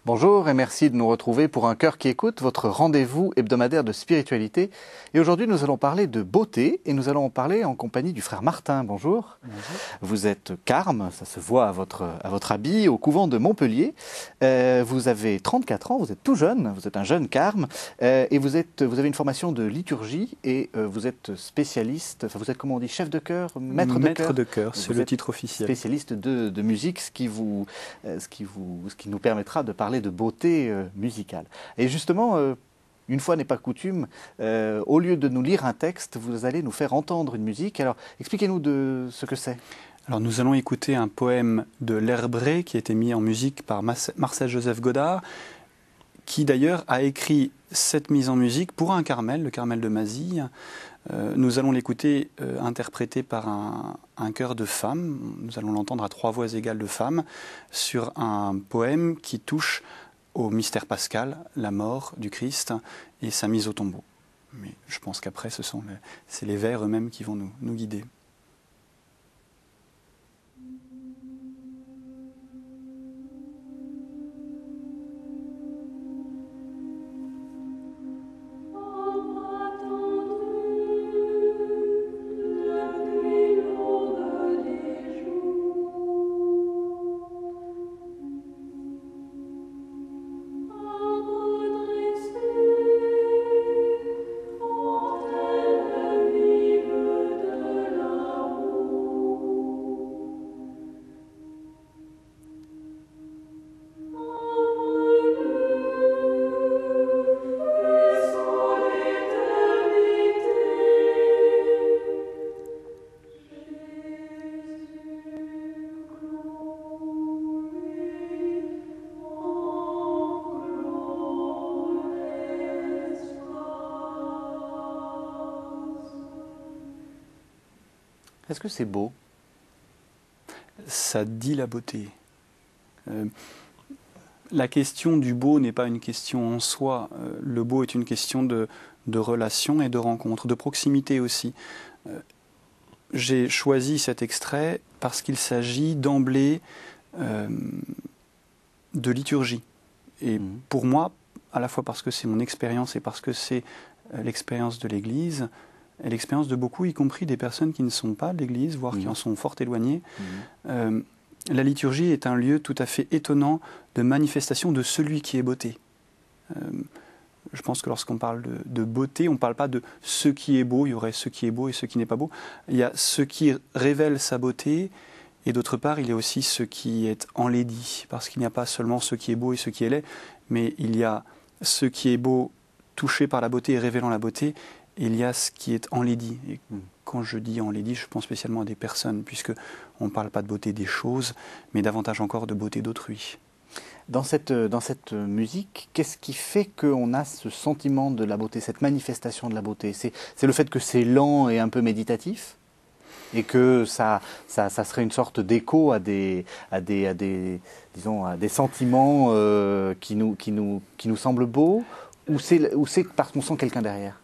Bonjour et merci de nous retrouver pour Un cœur qui écoute, votre rendez-vous hebdomadaire de spiritualité. Et aujourd'hui, nous allons parler de beauté et nous allons en parler en compagnie du frère Martin. Bonjour. Bonjour. Vous êtes carme, ça se voit à votre habit, au couvent de Montpellier. Vous avez 34 ans, vous êtes tout jeune, vous êtes un jeune carme et vous avez une formation de liturgie et vous êtes spécialiste, enfin vous êtes, comment on dit, chef de chœur, maître de chœur. C'est le titre officiel. Spécialiste de musique, ce qui nous permettra de parler de beauté musicale. Et justement, une fois n'est pas coutume, au lieu de nous lire un texte, vous allez nous faire entendre une musique. Alors, expliquez-nous de ce que c'est. Alors, nous allons écouter un poème de l'Herbré qui a été mis en musique par Marcel-Joseph Godard, qui d'ailleurs a écrit cette mise en musique pour un carmel, le carmel de Mazille. Nous allons l'écouter interprété par un chœur de femmes. Nous allons l'entendre à 3 voix égales de femmes sur un poème qui touche au mystère pascal, la mort du Christ et sa mise au tombeau. Mais je pense qu'après, c'est les vers eux-mêmes qui vont nous guider. Est-ce que c'est beau? Ça dit la beauté. La question du beau n'est pas une question en soi. Le beau est une question de relation et de rencontre, de proximité aussi. J'ai choisi cet extrait parce qu'il s'agit d'emblée de liturgie. Et pour moi, à la fois parce que c'est mon expérience et parce que c'est l'expérience de l'Église, et l'expérience de beaucoup, y compris des personnes qui ne sont pas de l'Église, voire qui en sont fort éloignées. La liturgie est un lieu tout à fait étonnant de manifestation de celui qui est beauté. Je pense que lorsqu'on parle de beauté, on ne parle pas de ce qui est beau, il y aurait ce qui est beau et ce qui n'est pas beau. Il y a ce qui révèle sa beauté, et d'autre part, il y a aussi ce qui est enlaidi, parce qu'il n'y a pas seulement ce qui est beau et ce qui est laid, mais il y a ce qui est beau, touché par la beauté et révélant la beauté, il y a ce qui est enlaidi. Et quand je dis enlaidi, je pense spécialement à des personnes, puisqu'on ne parle pas de beauté des choses, mais davantage encore de beauté d'autrui. Dans cette musique, qu'est-ce qui fait qu'on a ce sentiment de la beauté, cette manifestation de la beauté? C'est le fait que c'est lent et un peu méditatif, et que ça serait une sorte d'écho à des sentiments qui nous semblent beaux, ou c'est parce qu'on sent quelqu'un derrière?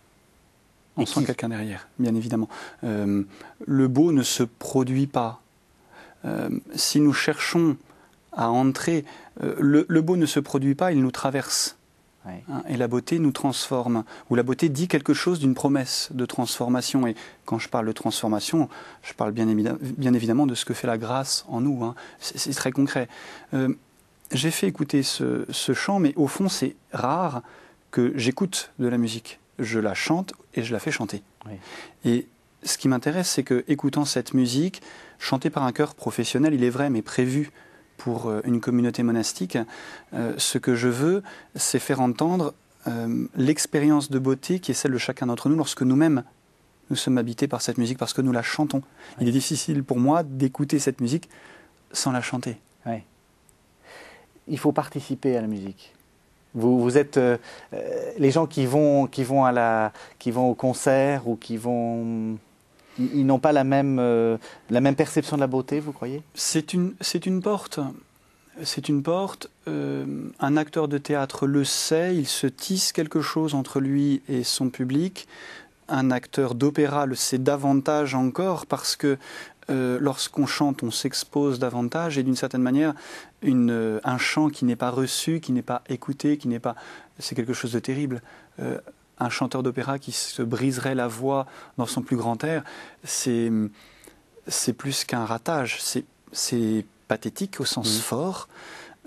On sent quelqu'un derrière, bien évidemment. Le beau ne se produit pas. Si nous cherchons à entrer, le beau ne se produit pas, il nous traverse. Oui. Et la beauté nous transforme. Ou la beauté dit quelque chose d'une promesse de transformation. Et quand je parle de transformation, je parle bien évidemment de ce que fait la grâce en nous. C'est très concret. J'ai fait écouter ce chant, mais au fond, c'est rare que j'écoute de la musique. Je la chante et je la fais chanter. Oui. Et ce qui m'intéresse, c'est que, écoutant cette musique, chantée par un chœur professionnel, il est vrai, mais prévu pour une communauté monastique, ce que je veux, c'est faire entendre l'expérience de beauté qui est celle de chacun d'entre nous lorsque nous-mêmes nous sommes habités par cette musique, parce que nous la chantons. Oui. Il est difficile pour moi d'écouter cette musique sans la chanter. Oui. Il faut participer à la musique. Vous êtes les gens qui vont au concert ou ils n'ont pas la même perception de la beauté, vous croyez? C'est une porte. C'est une porte. Un acteur de théâtre le sait. Il se tisse quelque chose entre lui et son public. Un acteur d'opéra le sait davantage encore parce que lorsqu'on chante, on s'expose davantage et d'une certaine manière, un chant qui n'est pas reçu, qui n'est pas écouté, c'est quelque chose de terrible. Un chanteur d'opéra qui se briserait la voix dans son plus grand air, c'est plus qu'un ratage, c'est pathétique au sens fort.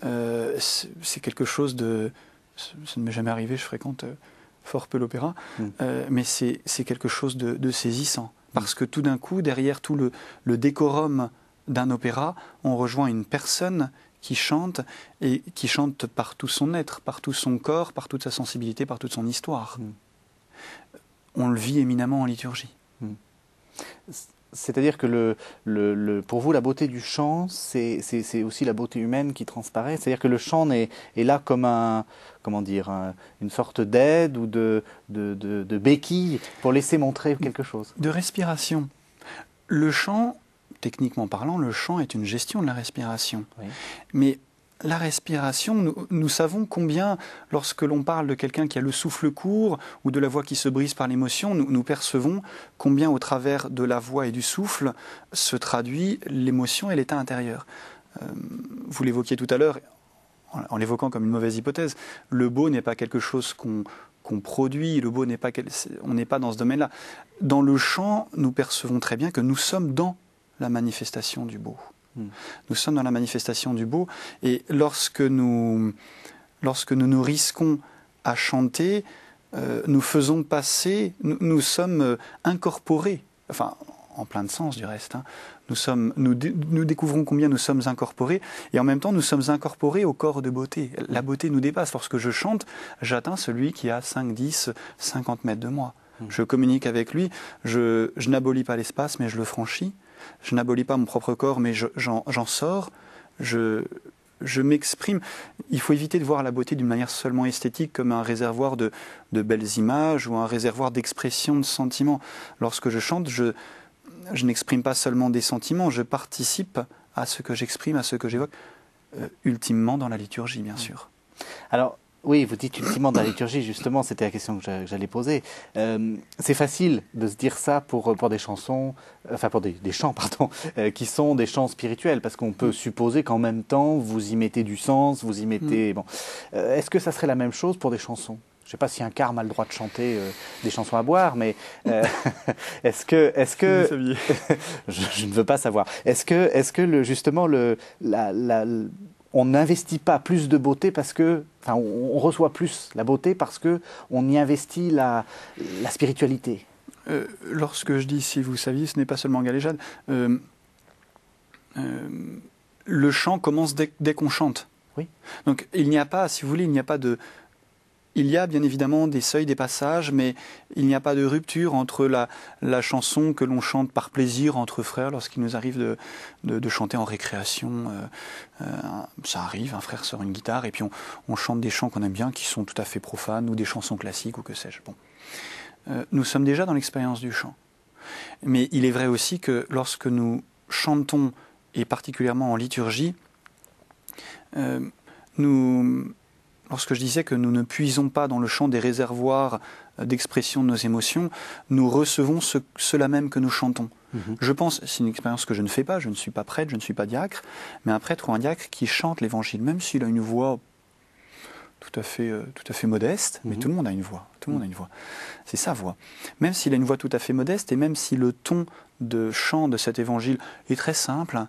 C'est quelque chose de... Ça ne m'est jamais arrivé, je fréquente fort peu l'opéra, mais c'est quelque chose de saisissant. Parce que tout d'un coup, derrière tout le décorum d'un opéra, on rejoint une personne qui chante, et qui chante par tout son être, par tout son corps, par toute sa sensibilité, par toute son histoire. On le vit éminemment en liturgie. C'est-à-dire que pour vous, la beauté du chant, c'est aussi la beauté humaine qui transparaît. C'est-à-dire que le chant est là comme une sorte d'aide ou de béquille pour laisser montrer quelque chose. De respiration. Le chant, techniquement parlant, le chant est une gestion de la respiration. Oui. Mais la respiration, nous savons combien, lorsque l'on parle de quelqu'un qui a le souffle court ou de la voix qui se brise par l'émotion, nous percevons combien au travers de la voix et du souffle se traduit l'émotion et l'état intérieur. Vous l'évoquiez tout à l'heure, en l'évoquant comme une mauvaise hypothèse, le beau n'est pas quelque chose qu'on produit, le beau n'est pas, on n'est pas dans ce domaine-là. Dans le chant, nous percevons très bien que nous sommes dans la manifestation du beau. Nous sommes dans la manifestation du beau, et lorsque nous nous risquons à chanter, nous faisons passer, nous sommes incorporés, enfin en plein de sens du reste, hein. Nous découvrons combien nous sommes incorporés, et en même temps nous sommes incorporés au corps de beauté. La beauté nous dépasse. Lorsque je chante, j'atteins celui qui a 5, 10, 50 mètres de moi. Je communique avec lui, je n'abolis pas l'espace, mais je le franchis. Je n'abolis pas mon propre corps, mais j'en sors, je m'exprime. Il faut éviter de voir la beauté d'une manière seulement esthétique, comme un réservoir de belles images ou un réservoir d'expression de sentiments. Lorsque je chante, je n'exprime pas seulement des sentiments, je participe à ce que j'exprime, à ce que j'évoque, ultimement dans la liturgie, bien sûr. Alors, oui, vous dites ultimement dans la liturgie, justement, c'était la question que j'allais poser. C'est facile de se dire ça pour des chansons, enfin pour des chants, pardon, qui sont des chants spirituels, parce qu'on peut supposer qu'en même temps, vous y mettez du sens, vous y mettez... Bon. Est-ce que ça serait la même chose pour des chansons ? Je ne sais pas si un carme a le droit de chanter des chansons à boire, mais est-ce que je ne veux pas savoir. Est-ce que justement on n'investit pas plus de beauté parce que, enfin, on reçoit plus la beauté parce que on y investit la spiritualité. Lorsque je dis si vous saviez, ce n'est pas seulement galéjade. Le chant commence dès qu'on chante. Oui. Donc il n'y a pas, si vous voulez, il y a bien évidemment des seuils, des passages, mais il n'y a pas de rupture entre la chanson que l'on chante par plaisir entre frères lorsqu'il nous arrive de chanter en récréation. Ça arrive, un frère sort une guitare et puis on chante des chants qu'on aime bien, qui sont tout à fait profanes, ou des chansons classiques, ou que sais-je. Bon. Nous sommes déjà dans l'expérience du chant. Mais il est vrai aussi que lorsque nous chantons, et particulièrement en liturgie, lorsque je disais que nous ne puisons pas dans le chant des réservoirs d'expression de nos émotions, nous recevons cela même que nous chantons. Je pense, c'est une expérience que je ne fais pas, je ne suis pas prêtre, je ne suis pas diacre, mais un prêtre ou un diacre qui chante l'évangile, même s'il a une voix tout à fait modeste, mais tout le monde a une voix, c'est sa voix. Même s'il a une voix tout à fait modeste, et même si le ton de chant de cet évangile est très simple,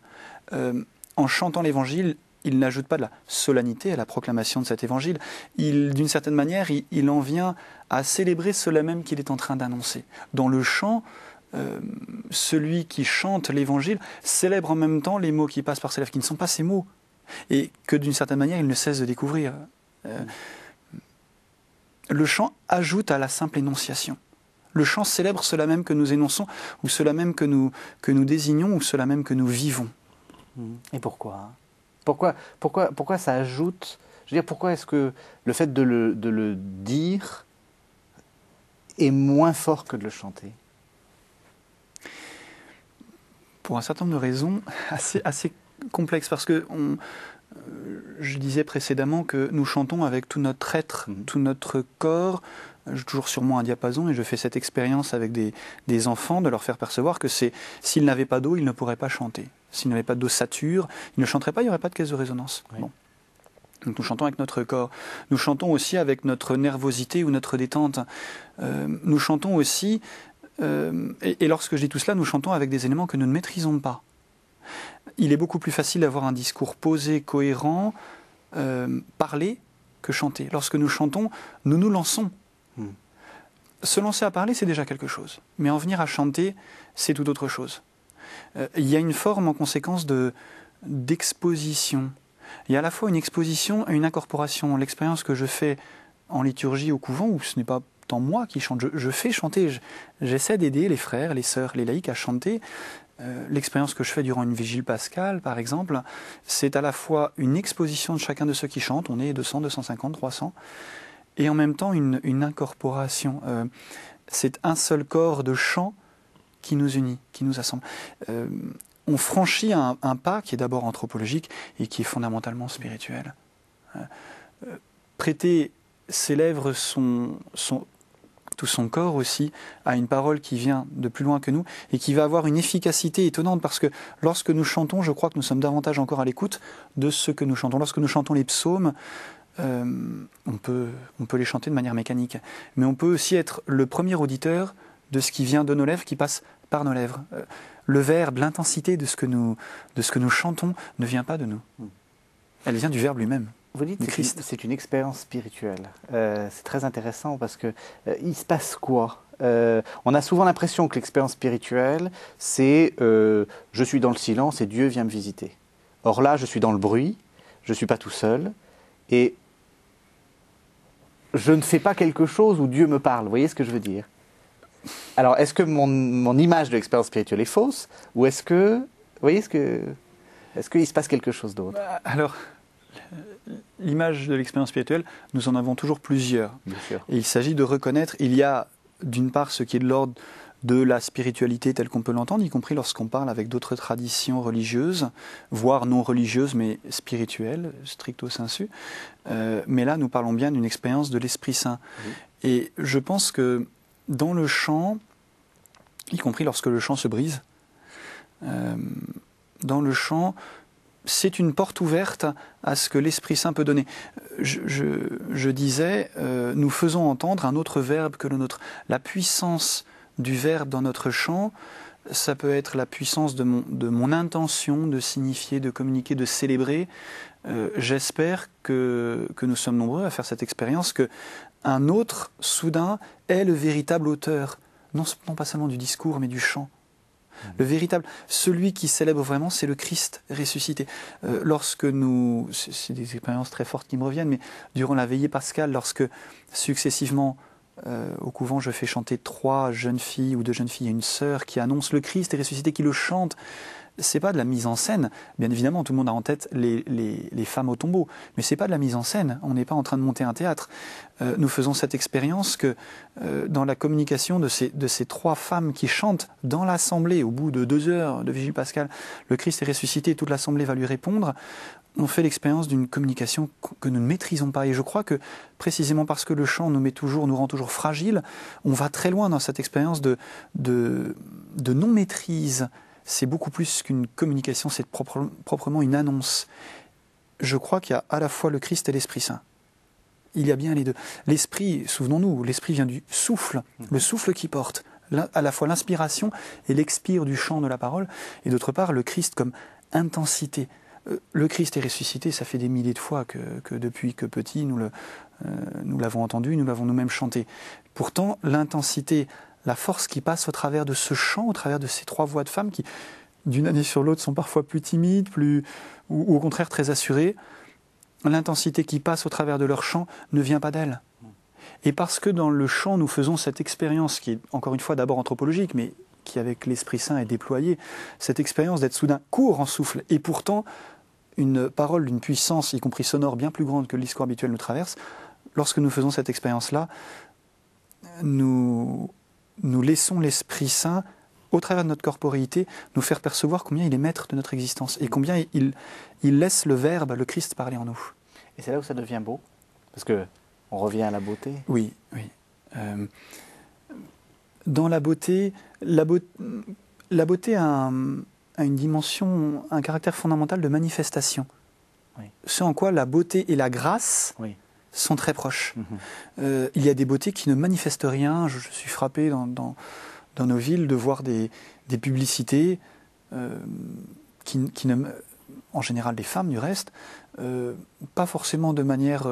en chantant l'évangile, il n'ajoute pas de la solennité à la proclamation de cet évangile. D'une certaine manière, il en vient à célébrer cela même qu'il est en train d'annoncer. Dans le chant, celui qui chante l'évangile célèbre en même temps les mots qui passent par ses lèvres, qui ne sont pas ses mots, et que d'une certaine manière, il ne cesse de découvrir. Le chant ajoute à la simple énonciation. Le chant célèbre cela même que nous énonçons, ou cela même que nous désignons, ou cela même que nous vivons. Et pourquoi ? Pourquoi ça ajoute... Je veux dire, pourquoi est-ce que le fait de le dire est moins fort que de le chanter ? Pour un certain nombre de raisons assez complexes, parce que je disais précédemment que nous chantons avec tout notre être, tout notre corps, j'ai toujours sur moi un diapason et je fais cette expérience avec des enfants, de leur faire percevoir que s'ils n'avaient pas d'eau, ils ne pourraient pas chanter. S'ils n'avaient pas d'ossature, ils ne chanteraient pas, il n'y aurait pas de caisse de résonance. Oui. Bon. Donc nous chantons avec notre corps. Nous chantons aussi avec notre nervosité ou notre détente. Nous chantons aussi, et lorsque je dis tout cela, nous chantons avec des éléments que nous ne maîtrisons pas. Il est beaucoup plus facile d'avoir un discours posé, cohérent, parler, que chanter. Lorsque nous chantons, nous nous lançons. Se lancer à parler, c'est déjà quelque chose. Mais en venir à chanter, c'est tout autre chose. Il y a une forme, en conséquence, d'exposition. Il y a à la fois une exposition et une incorporation. L'expérience que je fais en liturgie au couvent, où ce n'est pas tant moi qui chante, je fais chanter, j'essaie d'aider les frères, les sœurs, les laïcs à chanter. L'expérience que je fais durant une vigile pascale, par exemple, c'est à la fois une exposition de chacun de ceux qui chantent, on est 200, 250, 300, et en même temps une incorporation. C'est un seul corps de chant qui nous unit, qui nous assemble. On franchit un pas qui est d'abord anthropologique et qui est fondamentalement spirituel. Prêter ses lèvres, tout son corps aussi, à une parole qui vient de plus loin que nous et qui va avoir une efficacité étonnante, parce que lorsque nous chantons, je crois que nous sommes davantage encore à l'écoute de ce que nous chantons. Lorsque nous chantons les psaumes, on peut les chanter de manière mécanique, mais on peut aussi être le premier auditeur de ce qui vient de nos lèvres, qui passe par nos lèvres. Le verbe, l'intensité de ce que nous chantons ne vient pas de nous. Elle vient du Verbe lui-même. Vous dites que c'est une expérience spirituelle. C'est très intéressant parce que il se passe quoi? On a souvent l'impression que l'expérience spirituelle, c'est je suis dans le silence et Dieu vient me visiter. Or là, je suis dans le bruit, je ne suis pas tout seul et je ne fais pas quelque chose où Dieu me parle. Vous voyez ce que je veux dire? Alors, est-ce que mon image de l'expérience spirituelle est fausse ou est-ce que, vous voyez, est-ce qu'il se passe quelque chose d'autre? Alors, l'image de l'expérience spirituelle, nous en avons toujours plusieurs. Bien sûr. Et il s'agit de reconnaître, il y a d'une part ce qui est de l'ordre de la spiritualité telle qu'on peut l'entendre, y compris lorsqu'on parle avec d'autres traditions religieuses, voire non religieuses, mais spirituelles, stricto sensu. Mais là, nous parlons bien d'une expérience de l'Esprit Saint. Oui. Et je pense que dans le chant, y compris lorsque le chant se brise, dans le chant, c'est une porte ouverte à ce que l'Esprit Saint peut donner. Je disais, nous faisons entendre un autre verbe que le nôtre. La puissance du verbe dans notre chant, ça peut être la puissance de mon intention de signifier, de communiquer, de célébrer. J'espère que nous sommes nombreux à faire cette expérience, qu'un autre, soudain, est le véritable auteur, non pas seulement du discours, mais du chant. Le véritable, celui qui célèbre vraiment, c'est le Christ ressuscité. Lorsque c'est des expériences très fortes qui me reviennent, mais durant la veillée pascale, lorsque successivement, au couvent, je fais chanter 3 jeunes filles ou 2 jeunes filles et une sœur qui annoncent le Christ ressuscité, qui le chantent, c'est pas de la mise en scène. Bien évidemment, tout le monde a en tête les femmes au tombeau, mais c'est pas de la mise en scène. On n'est pas en train de monter un théâtre. Nous faisons cette expérience que dans la communication de ces 3 femmes qui chantent dans l'assemblée, au bout de 2 heures de vigile pascale, le Christ est ressuscité, toute l'assemblée va lui répondre. On fait l'expérience d'une communication que nous ne maîtrisons pas. Et je crois que précisément parce que le chant nous rend toujours fragiles, on va très loin dans cette expérience de non-maîtrise. C'est beaucoup plus qu'une communication, c'est proprement une annonce. Je crois qu'il y a à la fois le Christ et l'Esprit Saint. Il y a bien les deux. L'Esprit, souvenons-nous, l'Esprit vient du souffle, le souffle qui porte, à la fois l'inspiration et l'expire du chant de la parole, et d'autre part le Christ comme intensité. Le Christ est ressuscité, ça fait des milliers de fois que depuis que petit, nous l'avons entendu, nous l'avons nous-mêmes chanté. Pourtant, l'intensité, la force qui passe au travers de ce chant, au travers de ces 3 voix de femmes qui, d'une année sur l'autre, sont parfois plus timides, ou au contraire très assurées, l'intensité qui passe au travers de leur chant ne vient pas d'elles. Et parce que dans le chant, nous faisons cette expérience qui est, encore une fois, d'abord anthropologique, mais qui, avec l'Esprit Saint, est déployée, cette expérience d'être soudain court en souffle, et pourtant une parole d'une puissance, y compris sonore, bien plus grande que le discours habituel nous traverse. Lorsque nous faisons cette expérience-là, nous laissons l'Esprit Saint, au travers de notre corporéité, nous faire percevoir combien il est maître de notre existence et combien il laisse le Verbe, le Christ, parler en nous. Et c'est là où ça devient beau, parce qu'on revient à la beauté. Oui, oui. Dans la beauté a une dimension, un caractère fondamental de manifestation. Oui. Ce en quoi la beauté et la grâce sont très proches. Il y a des beautés qui ne manifestent rien. Je suis frappé dans nos villes de voir des publicités qui ne, en général des femmes du reste, pas forcément de manière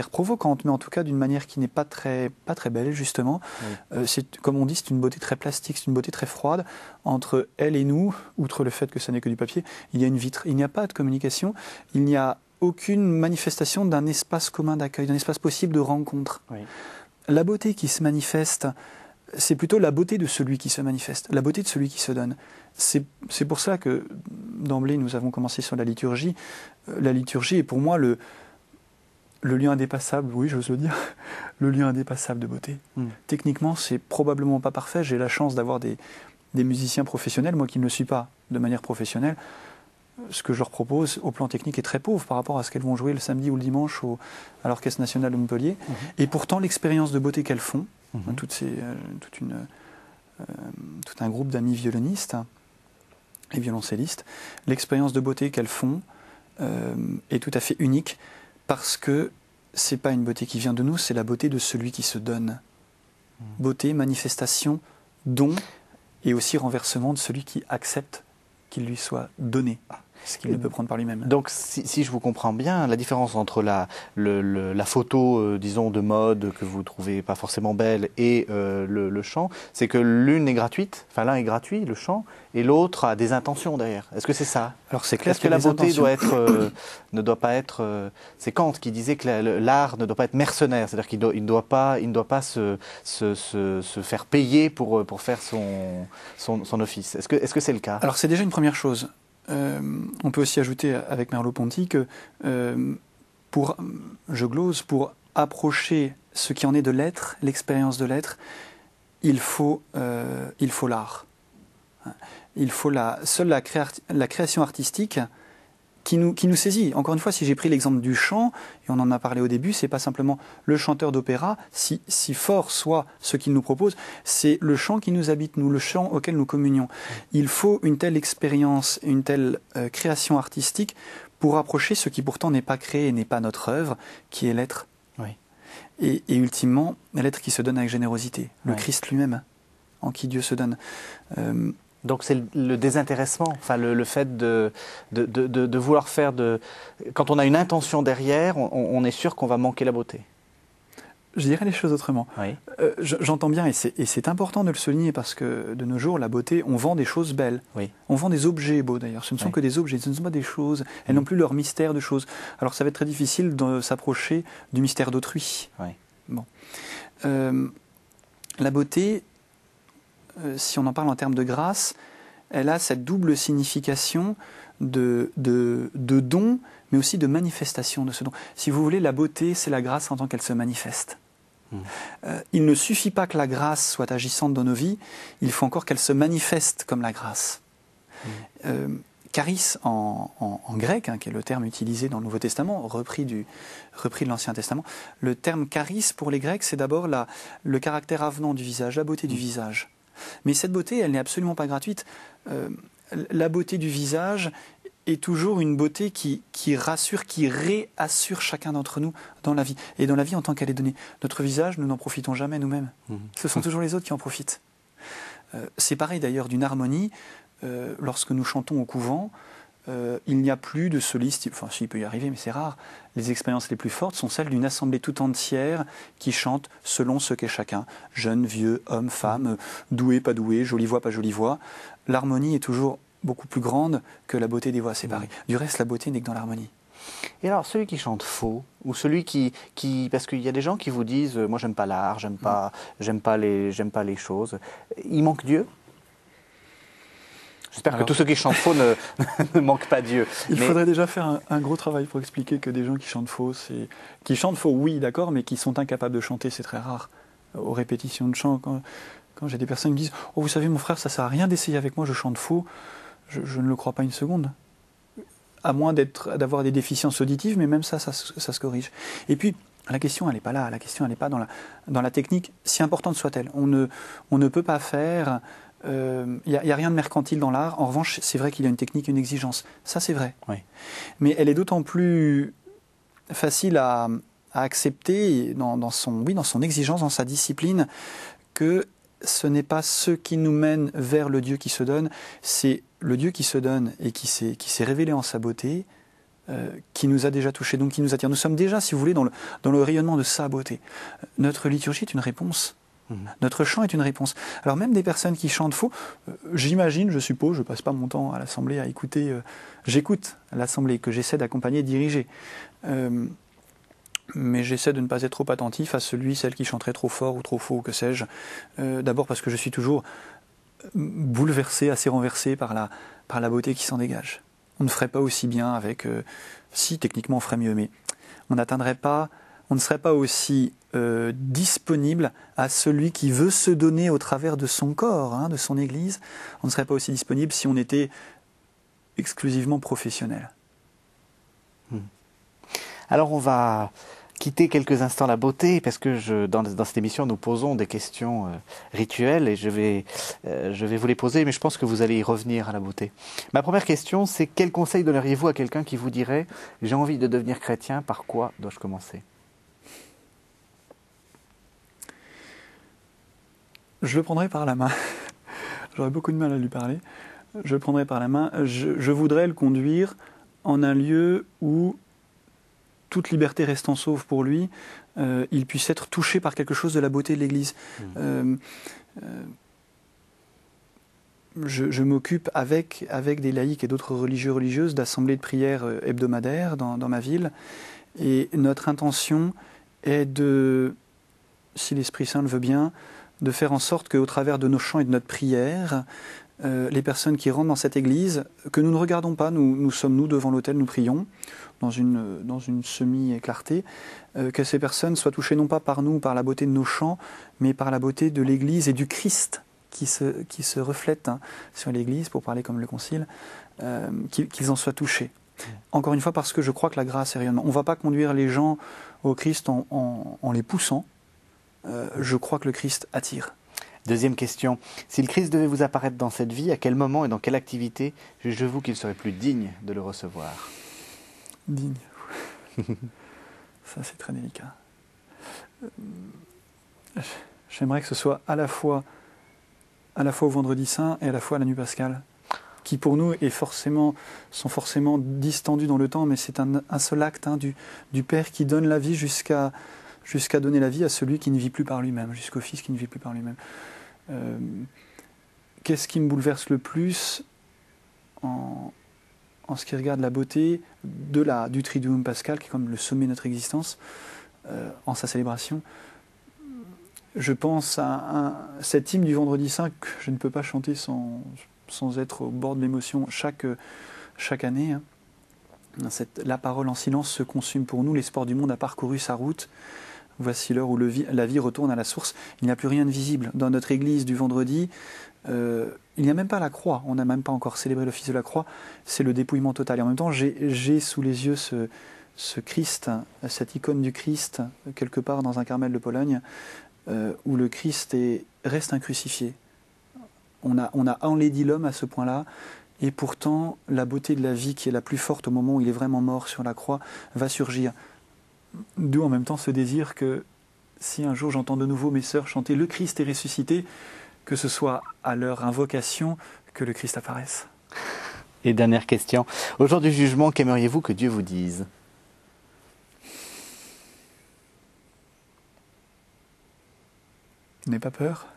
provocante, mais en tout cas d'une manière qui n'est pas très belle, justement. C'est, comme on dit, c'est une beauté très plastique, c'est une beauté très froide. Entre elle et nous, outre le fait que ça n'est que du papier, il y a une vitre. Il n'y a pas de communication, il n'y a aucune manifestation d'un espace commun d'accueil, d'un espace possible de rencontre. Oui. La beauté qui se manifeste, c'est plutôt la beauté de celui qui se manifeste, la beauté de celui qui se donne. C'est pour ça que, d'emblée, nous avons commencé sur la liturgie. La liturgie est pour moi le lieu indépassable, oui, j'ose le dire, le lieu indépassable de beauté. Techniquement, c'est probablement pas parfait. J'ai la chance d'avoir des musiciens professionnels, moi qui ne le suis pas de manière professionnelle. Ce que je leur propose au plan technique est très pauvre par rapport à ce qu'elles vont jouer le samedi ou le dimanche à l'Orchestre national de Montpellier. Et pourtant, l'expérience de beauté qu'elles font, tout un groupe d'amis violonistes et violoncellistes, l'expérience de beauté qu'elles font est tout à fait unique parce que c'est pas une beauté qui vient de nous, c'est la beauté de celui qui se donne. Beauté, manifestation, don et aussi renversement de celui qui accepte qu'il lui soit donné ce qu'il ne peut prendre par lui-même. Donc, si je vous comprends bien, la différence entre la photo, disons, de mode que vous trouvez pas forcément belle et le chant, c'est que l'une est gratuite, enfin l'un est gratuit, le chant, et l'autre a des intentions derrière. Est-ce que c'est ça? Alors c'est clair. Est-ce que la beauté ne doit pas être... c'est Kant qui disait que l'art ne doit pas être mercenaire, c'est-à-dire qu'il ne doit pas se faire payer pour faire son office. Est-ce que c'est le cas? Alors c'est déjà une première chose. On peut aussi ajouter avec Merleau-Ponty que je glose, pour approcher ce qui en est de l'être, l'expérience de l'être, il faut l'art. Il faut seule la création artistique qui nous saisit. Encore une fois, si j'ai pris l'exemple du chant, et on en a parlé au début, c'est pas simplement le chanteur d'opéra, si fort soit ce qu'il nous propose, c'est le chant qui nous habite, nous, le chant auquel nous communions. Il faut une telle expérience, une telle création artistique pour approcher ce qui pourtant n'est pas créé et n'est pas notre œuvre, qui est l'être. Oui. Et ultimement, l'être qui se donne avec générosité, le Christ lui-même, en qui Dieu se donne. Donc c'est le désintéressement, enfin le fait de vouloir faire quand on a une intention derrière, on est sûr qu'on va manquer la beauté. Je dirais les choses autrement. Oui. J'entends bien, et c'est important de le souligner parce que de nos jours, la beauté, on vend des choses belles. Oui. On vend des objets beaux d'ailleurs. Ce ne sont que des objets, ce ne sont pas des choses. Elles n'ont plus leur mystère de choses. Alors ça va être très difficile de s'approcher du mystère d'autrui. Oui. Bon. La beauté, si on en parle en termes de grâce, elle a cette double signification de don, mais aussi de manifestation de ce don. Si vous voulez, la beauté, c'est la grâce en tant qu'elle se manifeste. Il ne suffit pas que la grâce soit agissante dans nos vies, il faut encore qu'elle se manifeste comme la grâce. Charis en grec, qui est le terme utilisé dans le Nouveau Testament, repris de l'Ancien Testament, le terme charis pour les Grecs, c'est d'abord le caractère avenant du visage, la beauté du visage. Mais cette beauté, elle n'est absolument pas gratuite. La beauté du visage est toujours une beauté qui rassure, qui réassure chacun d'entre nous dans la vie. Et dans la vie en tant qu'elle est donnée. Notre visage, nous n'en profitons jamais nous-mêmes. Ce sont toujours les autres qui en profitent. C'est pareil d'ailleurs d'une harmonie. Lorsque nous chantons au couvent, il n'y a plus de soliste, enfin s'il peut y arriver, mais c'est rare. Les expériences les plus fortes sont celles d'une assemblée tout entière qui chante selon ce qu'est chacun. Jeune, vieux, homme, femme, doué, pas doué, jolie voix, pas jolie voix. L'harmonie est toujours beaucoup plus grande que la beauté des voix séparées. Du reste, la beauté n'est que dans l'harmonie. Et alors, celui qui chante faux, ou celui qui parce qu'il y a des gens qui vous disent, moi j'aime pas l'art, j'aime pas les choses, il manque Dieu? J'espère que tous ceux qui chantent faux ne manquent pas Dieu. Il faudrait déjà faire un gros travail pour expliquer que des gens qui chantent faux, oui, d'accord, mais qui sont incapables de chanter, c'est très rare. Aux répétitions de chant, quand j'ai des personnes qui disent « Oh, vous savez, mon frère, ça sert à rien d'essayer avec moi, je chante faux », je ne le crois pas une seconde. À moins d'avoir des déficiences auditives, mais même ça se corrige. Et puis, La question, elle n'est pas là. La question, elle n'est pas dans la technique, si importante soit-elle. On ne peut pas faire... Il n'y a rien de mercantile dans l'art. En revanche, c'est vrai qu'il y a une technique, une exigence. Ça, c'est vrai. Oui. Mais elle est d'autant plus facile à accepter dans son exigence, dans sa discipline, que ce n'est pas ce qui nous mène vers le Dieu qui se donne, c'est le Dieu qui se donne et qui s'est révélé en sa beauté, qui nous a déjà touchés, donc qui nous attire. Nous sommes déjà, si vous voulez, dans le rayonnement de sa beauté. Notre liturgie est une réponse. Notre chant est une réponse. Alors même des personnes qui chantent faux, j'imagine, je suppose, je passe pas mon temps à l'assemblée à écouter, j'écoute l'assemblée que j'essaie d'accompagner et de diriger. Mais j'essaie de ne pas être trop attentif à celle qui chanterait trop fort ou trop faux, ou que sais-je. D'abord parce que je suis toujours bouleversé, assez renversé par la beauté qui s'en dégage. On ne ferait pas aussi bien avec... si, techniquement, on ferait mieux, mais on ne serait pas aussi disponible à celui qui veut se donner au travers de son corps, de son Église. On ne serait pas aussi disponible si on était exclusivement professionnel. Alors on va quitter quelques instants la beauté, parce que dans cette émission, nous posons des questions rituelles, et je vais vous les poser, mais je pense que vous allez y revenir à la beauté. Ma première question, c'est quel conseil donneriez-vous à quelqu'un qui vous dirait « J'ai envie de devenir chrétien, par quoi dois-je commencer ?» Je le prendrai par la main. J'aurais beaucoup de mal à lui parler. Je le prendrai par la main. Je voudrais le conduire en un lieu où toute liberté restant sauve pour lui, il puisse être touché par quelque chose de la beauté de l'Église. Je m'occupe avec des laïcs et d'autres religieuses d'assemblées de prière hebdomadaires dans ma ville, et notre intention est de, si l'Esprit Saint le veut bien, de faire en sorte qu'au travers de nos chants et de notre prière, les personnes qui rentrent dans cette église, que nous ne regardons pas, nous sommes nous devant l'autel, nous prions, dans une semi-clarté, que ces personnes soient touchées non pas par nous, par la beauté de nos chants, mais par la beauté de l'église et du Christ qui se reflète sur l'église, pour parler comme le Concile, qu'ils en soient touchés. Encore une fois, parce que je crois que la grâce est rayonnement. On ne va pas conduire les gens au Christ en les poussant. Je crois que le Christ attire. Deuxième question. Si le Christ devait vous apparaître dans cette vie, à quel moment et dans quelle activité jugez-vous qu'il serait plus digne de le recevoir ? Digne. Ça, c'est très délicat. J'aimerais que ce soit à la fois au Vendredi Saint et à la fois à la Nuit Pascale, qui pour nous sont forcément distendus dans le temps, mais c'est un seul acte du Père qui donne la vie jusqu'à donner la vie à celui qui ne vit plus par lui-même, jusqu'au Fils qui ne vit plus par lui-même. Qu'est-ce qui me bouleverse le plus en ce qui regarde la beauté du Triduum Pascal, qui est comme le sommet de notre existence, en sa célébration? Je pense à cet hymne du Vendredi Saint que je ne peux pas chanter sans être au bord de l'émotion chaque année. La parole en silence se consume pour nous, l'espoir du monde a parcouru sa route. Voici l'heure où la vie retourne à la source. Il n'y a plus rien de visible. Dans notre église du vendredi, il n'y a même pas la croix. On n'a même pas encore célébré l'office de la croix. C'est le dépouillement total. Et en même temps, j'ai sous les yeux ce Christ, cette icône du Christ, quelque part dans un Carmel de Pologne, où le Christ reste un crucifié. On a enlaidi l'homme à ce point-là. Et pourtant, la beauté de la vie qui est la plus forte au moment où il est vraiment mort sur la croix va surgir. D'où en même temps ce désir que si un jour j'entends de nouveau mes sœurs chanter « Le Christ est ressuscité », que ce soit à leur invocation que le Christ apparaisse. Et dernière question. Au jour du jugement, qu'aimeriez-vous que Dieu vous dise ? N'aie pas peur.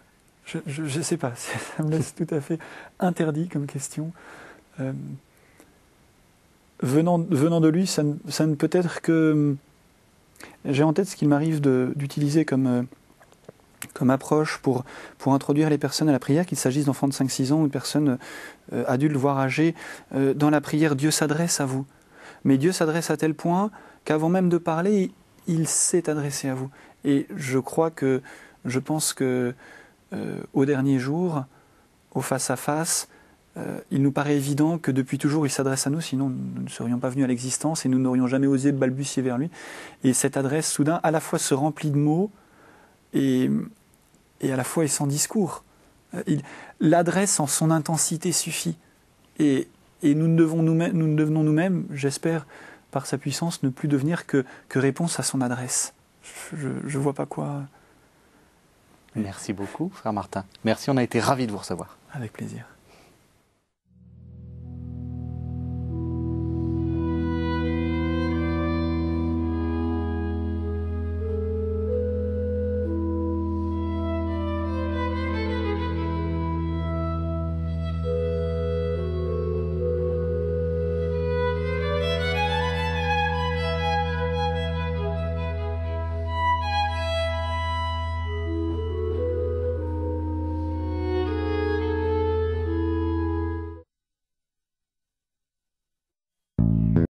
Je ne sais pas, ça me laisse tout à fait interdit comme question. Venant de lui, ça ne peut être que... J'ai en tête ce qu'il m'arrive d'utiliser comme approche pour introduire les personnes à la prière, qu'il s'agisse d'enfants de 5-6 ans ou de personnes adultes, voire âgées. Dans la prière, Dieu s'adresse à vous. Mais Dieu s'adresse à tel point qu'avant même de parler, il s'est adressé à vous. Et je pense que au dernier jour, au face-à-face, il nous paraît évident que depuis toujours il s'adresse à nous, sinon nous ne serions pas venus à l'existence et nous n'aurions jamais osé balbutier vers lui. Et cette adresse, soudain, à la fois se remplit de mots et à la fois est sans discours. L'adresse en son intensité suffit. Et nous ne devenons nous-mêmes, j'espère, par sa puissance, ne plus devenir que réponse à son adresse. Je ne vois pas quoi. Merci beaucoup, frère Martin. Merci, on a été ravis de vous recevoir. Avec plaisir.